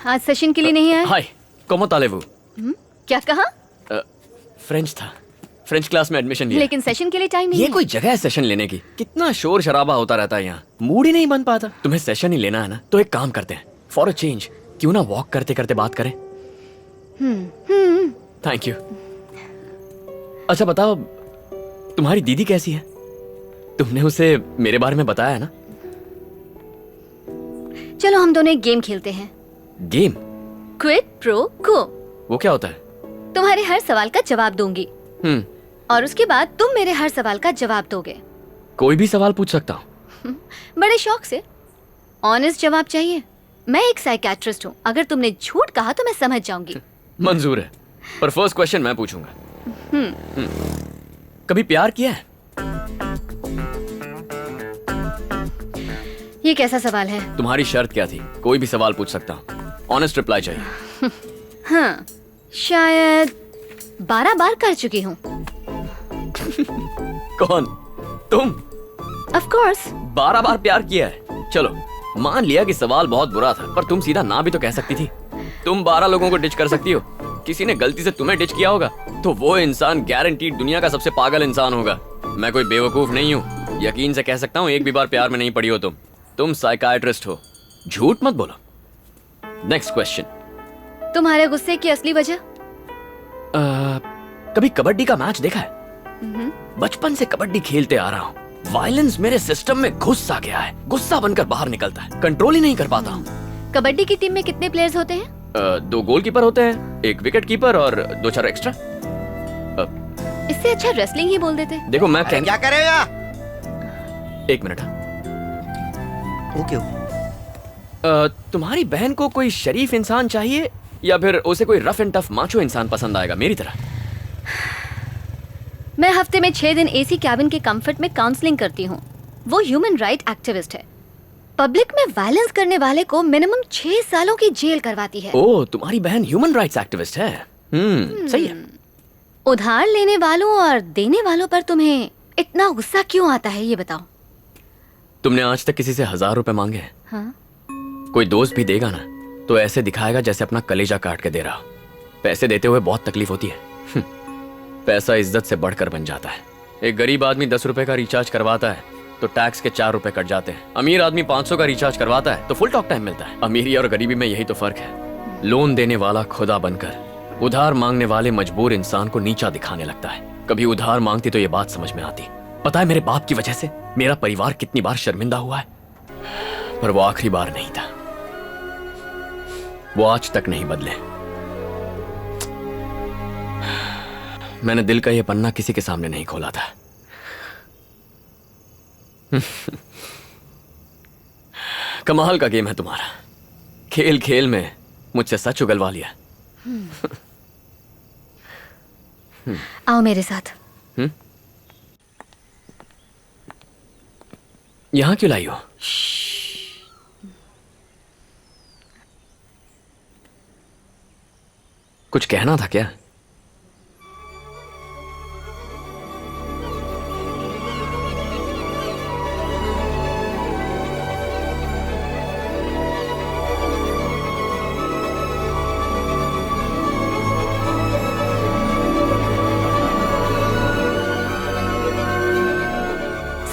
आज सेशन के लिए नहीं आया? हाय, ¿cómo tal vous? क्या कहा? फ्रेंच था। फ्रेंच क्लास में एडमिशन लिया। लेकिन सेशन के लिए टाइम नहीं ये है। कोई जगह है सेशन लेने की? कितना शोर शराबा होता रहता है यहाँ, मूड ही नहीं बन पाता। तुम्हें सेशन ही लेना है ना, तो एक काम करते हैं, फॉर अ चेंज क्यों ना वॉक करते करते बात करें। Thank you. अच्छा बताओ, तुम्हारी दीदी कैसी है? तुमने उसे मेरे बारे में बताया है ना? चलो हम दोनों एक गेम खेलते हैं। गेम? क्विड प्रो को। वो क्या होता है? तुम्हारे हर सवाल का जवाब दूंगी और उसके बाद तुम मेरे हर सवाल का जवाब दोगे। कोई भी सवाल पूछ सकता हूँ? बड़े शौक से। ऑनेस्ट जवाब चाहिए। मैं एक साइकियाट्रिस्ट हूँ, अगर तुमने झूठ कहा तो मैं समझ जाऊंगी। मंजूर है, पर फर्स्ट क्वेश्चन मैं पूछूंगा। कभी प्यार किया है? ये कैसा सवाल है? तुम्हारी शर्त क्या थी? कोई भी सवाल पूछ सकता हूँ, ऑनेस्ट रिप्लाई चाहिए। हाँ, शायद 12 बार कर चुकी हूँ। कौन? तुम? Of course. 12 बार प्यार किया है? चलो मान लिया कि सवाल बहुत बुरा था, पर तुम सीधा ना भी तो कह सकती थी। तुम 12 लोगों को डिच कर सकती हो। किसी ने गलती से तुम्हें डिच किया होगा तो वो इंसान गारंटीड दुनिया का सबसे पागल इंसान होगा। मैं कोई बेवकूफ नहीं हूँ, यकीन से कह सकता हूँ एक भी बार प्यार में नहीं पड़ी हो तुम साइकाइट्रिस्ट हो, झूठ मत बोलो। Next question. तुम्हारे गुस्से की असली वजह? कभी कबड्डी का मैच देखा है? बचपन से कबड्डी खेलते आ रहा हूँ, वायलेंस मेरे सिस्टम में घुस आ गया है, गुस्सा बनकर बाहर निकलता है, कंट्रोल ही नहीं कर पाता हूँ। कबड्डी की टीम में कितने प्लेयर्स होते हैं? 2 गोलकीपर होते हैं, 1 विकेट कीपर और 2-4 एक्स्ट्रा। इससे अच्छा रेसलिंग ही बोल देते। देखो मैं क्या करेगा? 1 मिनट। ओके। तुम्हारी बहन को कोई शरीफ इंसान चाहिए या फिर उसे कोई रफ एंड टफ माचो इंसान पसंद आएगा मेरी तरह? मैं हफ्ते में 6 दिन एसी कैबिन के कंफर्ट में काउंसलिंग करती हूँ। वो ह्यूमन राइट एक्टिविस्ट है। पब्लिक में वायलेंस करने वाले को मिनिमम 6 सालों की जेल करवाती है। ओह, तुम्हारी बहन ह्यूमन राइट्स एक्टिविस्ट है। सही है। उधार लेने वालों और देने वालों पर तुम्हें इतना गुस्सा क्यों आता है, ये बताओ। तुमने आज तक किसी से 1000 रुपए मांगे हैं? हाँ? कोई दोस्त भी देगा ना तो ऐसे दिखाएगा जैसे अपना कलेजा काट के दे रहा हो। पैसे देते हुए बहुत तकलीफ होती है। पैसा इज्जत से बढ़कर बन जाता है। एक गरीब आदमी 10 रुपए का रिचार्ज करवाता है तो टैक्स के 4 रुपए कट जाते हैं। अमीर आदमी 500 का रिचार्ज करवाता है तो फुल टॉक टाइम मिलता है। अमीरी और गरीबी में यही तो फर्क है। लोन देने वाला खुदा बनकर उधार मांगने वाले मजबूर इंसान को नीचा दिखाने लगता है। कभी उधार मांगती तो ये बात समझ में आती। पता है मेरे बाप की वजह से मेरा परिवार कितनी बार शर्मिंदा हुआ है, पर वो आखिरी बार नहीं था। वो आज तक नहीं बदले। मैंने दिल का ये पन्ना किसी के सामने नहीं खोला था। कमाल का गेम है तुम्हारा। खेल खेल में मुझसे सच उगलवा लिया। आओ मेरे साथ। यहां क्यों लाई हो? कुछ कहना था क्या?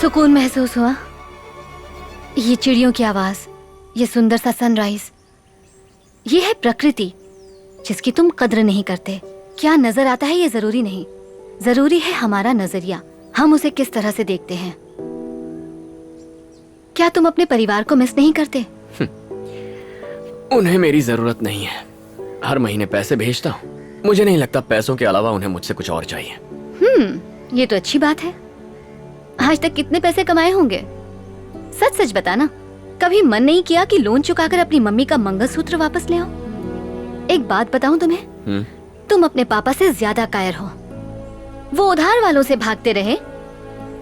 सुकून महसूस हुआ? ये चिड़ियों की आवाज, ये सुंदर सा सनराइज, ये है प्रकृति जिसकी तुम कद्र नहीं करते। क्या नजर आता है ये जरूरी नहीं, जरूरी है हमारा नजरिया, हम उसे किस तरह से देखते हैं। क्या तुम अपने परिवार को मिस नहीं करते? उन्हें मेरी जरूरत नहीं है। हर महीने पैसे भेजता हूँ। मुझे नहीं लगता पैसों के अलावा उन्हें मुझसे कुछ और चाहिए। ये तो अच्छी बात है। आज तक कितने पैसे कमाए होंगे? सच सच बताना, कभी मन नहीं किया कि लोन चुकाकर अपनी मम्मी का मंगलसूत्र वापस ले आओ? एक बात बताऊं तुम्हें, तुम अपने पापा से ज्यादा कायर हो। वो उधार वालों से भागते रहे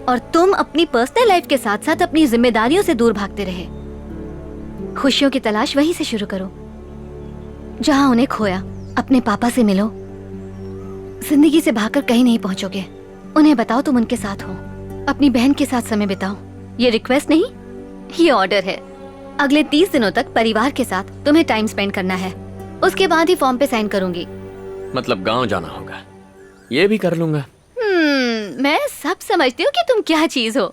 और तुम अपनी पर्सनल लाइफ के साथ साथ अपनी जिम्मेदारियों से दूर भागते रहे। खुशियों की तलाश वहीं से शुरू करो जहां उन्हें खोया। अपने पापा से मिलो। जिंदगी से भागकर कहीं नहीं पहुंचोगे। उन्हें बताओ तुम उनके साथ हो। अपनी बहन के साथ समय बिताओ। ये रिक्वेस्ट नहीं, ये ऑर्डर है। अगले 30 दिनों तक परिवार के साथ तुम्हें टाइम स्पेंड करना है। उसके बाद ही फॉर्म पे साइन करूंगी। मतलब गांव जाना होगा, ये भी कर लूंगा। मैं सब समझती हूँ कि तुम क्या चीज हो।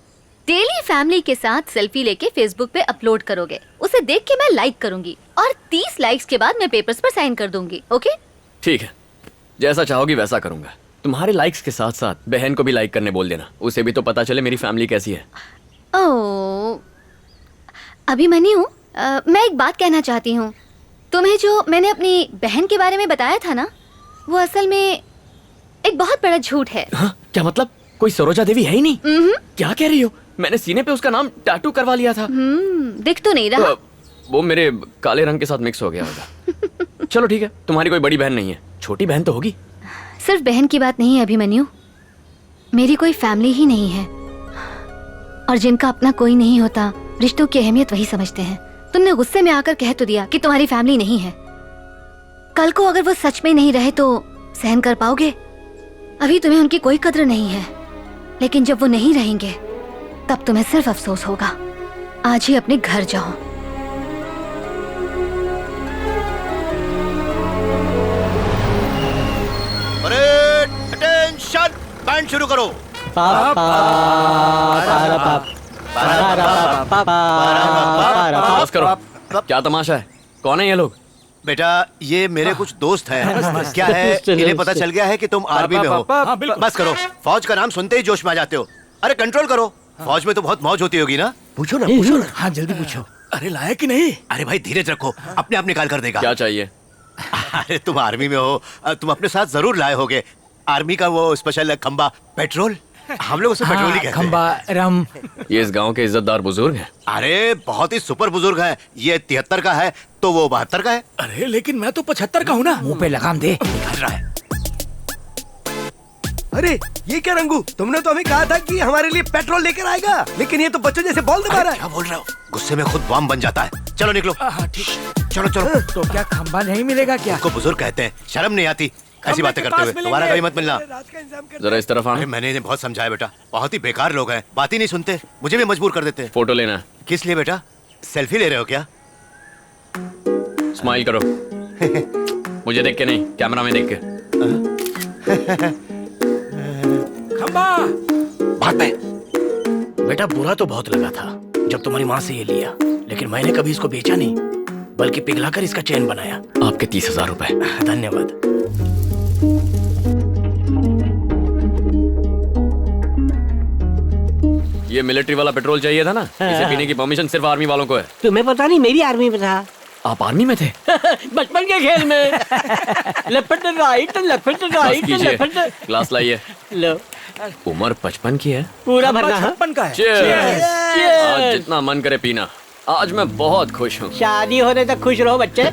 डेली फैमिली के साथ सेल्फी लेके फेसबुक पे अपलोड करोगे, उसे देख के मैं लाइक करूंगी और 30 लाइक्स के बाद मैं पेपर्स पर साइन कर दूंगी। ओके? ठीक है, जैसा चाहोगी वैसा करूंगा। तुम्हारे लाइक्स के साथ साथ बहन को भी लाइक करने बोल देना, उसे भी तो पता चले मेरी फैमिली कैसी है। ओह, अभिमन्यु, मैं एक बात कहना चाहती हूँ। तुम्हें जो मैंने अपनी बहन के बारे में बताया था ना, वो असल में एक बहुत बड़ा झूठ है। हाँ? क्या मतलब? कोई सरोजा देवी है ही नहीं? क्या कह रही हो? मैंने सीने पे उसका नाम टैटू करवा लिया था। दिख तो नहीं रहा। वो मेरे काले रंग के साथ मिक्स हो गया होगा। चलो ठीक है, तुम्हारी कोई बड़ी बहन नहीं है, छोटी बहन तो होगी। सिर्फ बहन की बात नहीं है अभिमन्यु, मेरी कोई फैमिली ही नहीं है। और जिनका अपना कोई नहीं होता, रिश्तों की अहमियत वही समझते हैं। तुमने गुस्से में आकर कह तो दिया कि तुम्हारी फैमिली नहीं है। कल को अगर वो सच में नहीं रहे तो सहन कर पाओगे? अभी तुम्हें उनकी कोई कद्र नहीं है, लेकिन जब वो नहीं रहेंगे तब तुम्हें सिर्फ अफसोस होगा। आज ही अपने घर जाओ। अरे अटेंशन, बैंड शुरू करो। बस करो, क्या तमाशा है? कौन है ये लोग? बेटा, ये मेरे कुछ दोस्त हैं। क्या है, इन्हें पता चल गया है कि तुम आर्मी में हो। बस करो, फौज का नाम सुनते ही जोश में आ जाते हो। अरे कंट्रोल करो, फौज में तो बहुत मौज होती होगी ना? पूछो ना, पूछो ना। हाँ जल्दी पूछो। अरे लाया कि नहीं? अरे भाई धीरज रखो, अपने आप निकाल कर देगा। क्या चाहिए? अरे तुम आर्मी में हो, तुम अपने साथ जरूर लाए होगे आर्मी का वो स्पेशल खंबा, पेट्रोल। हम लोग उसे पेट्रोल ही कहते हैं। खंबा रम। ये इस गांव के इज्जतदार बुजुर्ग हैं। अरे बहुत ही सुपर बुजुर्ग है। ये 73 का है तो वो 72 का है। अरे लेकिन मैं तो 75 का हूँ ना। मुंह पे लगाम दे। निकाल रहा है। अरे ये क्या रंगू, तुमने तो हमें कहा था कि हमारे लिए पेट्रोल लेकर आएगा, लेकिन ये तो बच्चों जैसे बॉल दबा रहा है। क्या बोल रहे हो? गुस्से में खुद बम बन जाता है। चलो निकलो। हाँ ठीक। चलो चलो। तो क्या खंबा नहीं मिलेगा क्या? उसको बुजुर्ग कहते हैं, शर्म नहीं आती ऐसी बातें करते हुए। दोबारा कभी मत मिलना। जरा इस तरफ अरे आना। मैंने इन्हें बहुत समझाया बेटा, बहुत ही बेकार लोग हैं, बात ही नहीं सुनते, मुझे भी मजबूर कर देते हैं। फोटो लेना है। किस लिए बेटा? सेल्फी ले रहे हो क्या? स्माइल करो। मुझे देख के नहीं, कैमरा में देख के। खंबा। बात में बेटा बुरा तो बहुत लगा था जब तुम्हारी माँ से ये लिया, लेकिन मैंने कभी इसको बेचा नहीं, बल्कि पिघलाकर इसका चैन बनाया। आपके 30,000 रुपए। धन्यवाद। ये मिलिट्री वाला पेट्रोल चाहिए था ना? इसे पीने की परमिशन सिर्फ आर्मी वालों को है। तुम्हें पता नहीं, मेरी आर्मी में था। आप आर्मी में थे? बचपन के खेल में। लेफ्ट राइट, लेफ्ट राइट, कीजिए, लेफ्ट। ग्लास लाइए। लो, उम्र 55 की है। पूरा भरना है। 56 का है। Cheers! आज जितना मन करे पीना। आज मैं बहुत खुश हूँ। शादी होने तक खुश रहो बच्चे।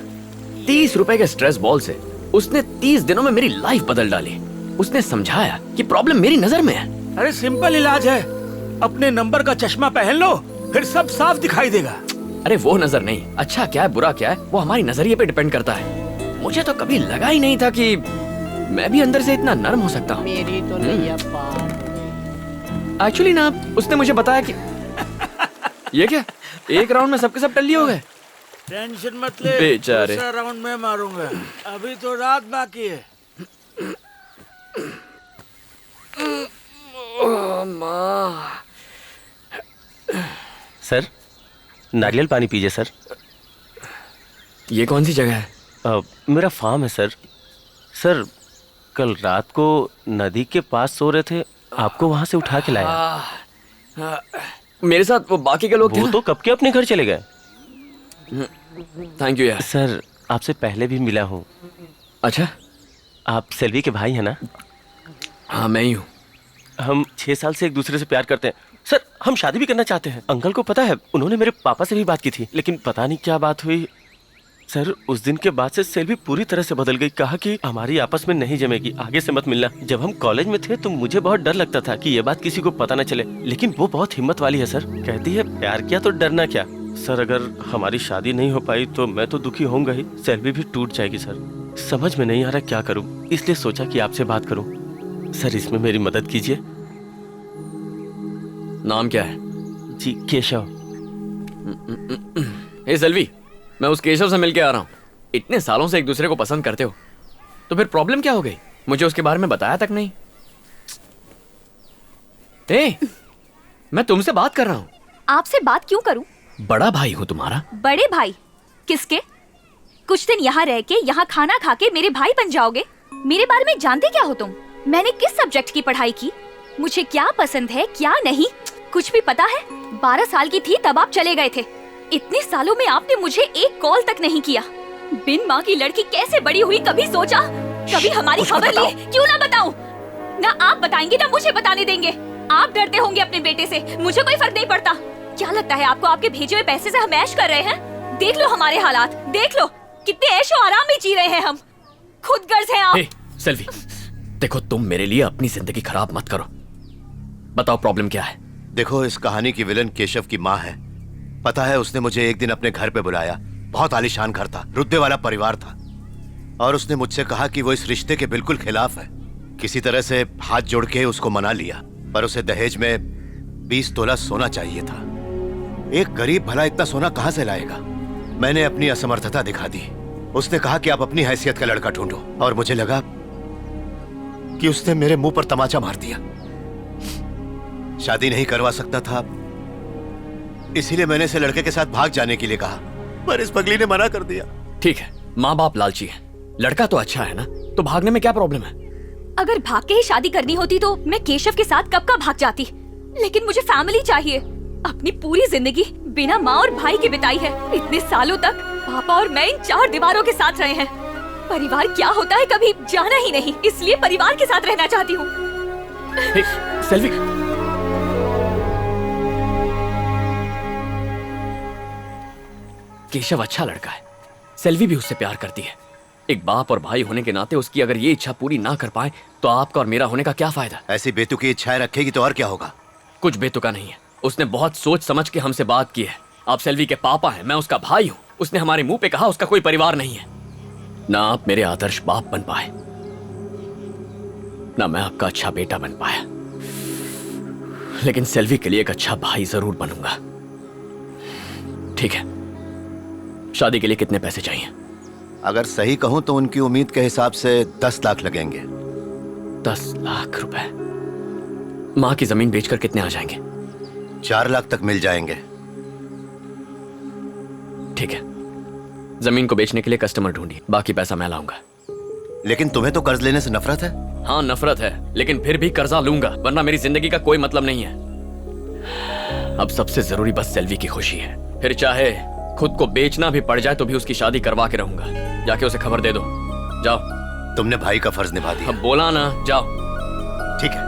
30 रुपए के स्ट्रेस बॉल से उसने 30 दिनों में मेरी लाइफ बदल डाली। उसने समझाया कि प्रॉब्लम मेरी नजर में है। अरे सिंपल इलाज है, अपने नंबर का चश्मा पहन लो, फिर सब साफ दिखाई देगा। अरे वो नजर नहीं, अच्छा क्या है बुरा क्या है वो हमारी नजरिए पे डिपेंड करता है। मुझे तो कभी लगा ही नहीं था कि मैं भी अंदर से इतना नर्म हो सकता हूँ। मेरी तो नैया पार। एक्चुअली ना, उसने मुझे बताया कि ये क्या, एक राउंड में सबके सब टल्ली हो गए। टेंशन मत ले, बेचारे। दूसरा राउंड में मारूंगा। अभी तो रात बाकी है। सर नारियल पानी पीजिए सर। ये कौन सी जगह है? मेरा फार्म है सर। सर कल रात को नदी के पास सो रहे थे, आपको वहां से उठा के लाया। मेरे साथ वो बाकी के लोग थे वो ना? तो कब के अपने घर चले गए। थैंक यू यार। सर आपसे पहले भी मिला हूँ। अच्छा, आप सेल्वी के भाई हैं ना? हाँ मैं ही हूँ। हम 6 साल से एक दूसरे से प्यार करते हैं सर। हम शादी भी करना चाहते हैं। अंकल को पता है, उन्होंने मेरे पापा से भी बात की थी, लेकिन पता नहीं क्या बात हुई सर। उस दिन के बाद से सेल्वी पूरी तरह से बदल गई। कहा कि हमारी आपस में नहीं जमेगी, आगे से मत मिलना। जब हम कॉलेज में थे तो मुझे बहुत डर लगता था कि ये बात किसी को पता न चले, लेकिन वो बहुत हिम्मत वाली है सर। कहती है प्यार किया तो डरना क्या। सर अगर हमारी शादी नहीं हो पाई तो मैं तो दुखी होऊंगा ही, सेल्वी भी टूट जाएगी सर। समझ में नहीं आ रहा क्या करूं, इसलिए सोचा कि आपसे बात करूं। सर इसमें मेरी मदद कीजिए। नाम क्या है? जी केशव। हे सेल्वी, मैं उस केशव से मिलके आ रहा हूँ। इतने सालों से एक दूसरे को पसंद करते हो, तो फिर प्रॉब्लम क्या हो गई? मुझे उसके बारे में बताया तक नहीं। ए, मैं तुमसे बात कर रहा हूँ। आपसे बात क्यों करूं? बड़ा भाई हूँ तुम्हारा। बड़े भाई? किसके? कुछ दिन यहाँ रह के, यहाँ खाना खा के मेरे भाई बन जाओगे? मेरे बारे में जानते क्या हो तुम? मैंने किस सब्जेक्ट की पढ़ाई की, मुझे क्या पसंद है क्या नहीं, कुछ भी पता है? 12 साल की थी तब आप चले गए थे। इतने सालों में आपने मुझे एक कॉल तक नहीं किया। बिन माँ की लड़की कैसे बड़ी हुई, कभी सोचा? कभी हमारी खबर ली? क्यों ना बताऊं? ना आप बताएंगे ना मुझे बताने देंगे। आप डरते होंगे अपने बेटे से, मुझे कोई फर्क नहीं पड़ता। क्या लगता है आपको आपके भेजे हुए पैसे से हम ऐश कर रहे हैं? देख लो हमारे हालात, देख लो कितने ऐशो आराम में जी रहे हैं हम। खुद गर्ज हैं आप। सेल्वी, देखो तुम मेरे लिए अपनी जिंदगी खराब मत करो। बताओ प्रॉब्लम क्या है? देखो, इस कहानी की विलन केशव की माँ है। पता है, उसने मुझे एक दिन अपने घर पे बुलाया। बहुत आलीशान घर था, रुतबे वाला परिवार था, और उसने मुझसे कहा कि वो इस रिश्ते के बिल्कुल खिलाफ है। किसी तरह से हाथ जोड़ के उसको मना लिया, पर उसे दहेज में 20 तोला सोना चाहिए था। एक गरीब भला इतना सोना कहां से लाएगा? मैंने अपनी असमर्थता दिखा दी। उसने कहा कि आप अपनी हैसियत का लड़का ढूंढो, और मुझे लगा कि उसने मेरे मुंह पर तमाचा मार दिया। शादी नहीं करवा सकता था, इसीलिए मैंने इसे लड़के के साथ भाग जाने के लिए कहा, पर इस पगली ने मना कर दिया। ठीक है, माँ बाप लालची है, लड़का तो अच्छा है ना, तो भागने में क्या प्रॉब्लम है? अगर भाग के ही शादी करनी होती तो मैं केशव के साथ कब का भाग जाती, लेकिन मुझे फैमिली चाहिए। अपनी पूरी जिंदगी बिना माँ और भाई के बिताई है। इतने सालों तक पापा और मैं इन 4 दीवारों के साथ रहे हैं। परिवार क्या होता है कभी जाना ही नहीं, इसलिए परिवार के साथ रहना चाहती हूँ। सेल्वी, केशव अच्छा लड़का है, सेल्वी भी उससे प्यार करती है। एक बाप और भाई होने के नाते उसकी अगर ये इच्छा पूरी ना कर पाए तो आपका और मेरा होने का क्या फायदा? ऐसी बेतुकी इच्छाएं रखेगी तो और क्या होगा? कुछ बेतुका नहीं है, उसने बहुत सोच समझ के हमसे बात की है। आप सेल्वी के पापा हैं, मैं उसका भाई हूँ। उसने हमारे मुंह पे कहा उसका कोई परिवार नहीं है। ना आप मेरे आदर्श बाप बन पाए, ना मैं आपका अच्छा बेटा बन पाया, लेकिन सेल्वी के लिए एक अच्छा भाई जरूर बनूंगा। ठीक है, शादी के लिए कितने पैसे चाहिए? अगर सही कहूं तो उनकी उम्मीद के हिसाब से 10 लाख लगेंगे। 10 लाख रुपए? माँ की जमीन बेचकर कितने आ जाएंगे? 4 लाख तक मिल जाएंगे। ठीक है, जमीन को बेचने के लिए कस्टमर ढूंढिए, बाकी पैसा मैं लाऊंगा। लेकिन तुम्हें तो कर्ज लेने से नफरत है। हाँ नफरत है, लेकिन फिर भी कर्जा लूंगा, वरना मेरी जिंदगी का कोई मतलब नहीं है। अब सबसे जरूरी बस सेल्वी की खुशी है। फिर चाहे खुद को बेचना भी पड़ जाए तो भी उसकी शादी करवा के रहूंगा। जाके उसे खबर दे दो। जाओ। तुमने भाई का फर्ज निभा दिया। अब बोला ना, जाओ। ठीक है।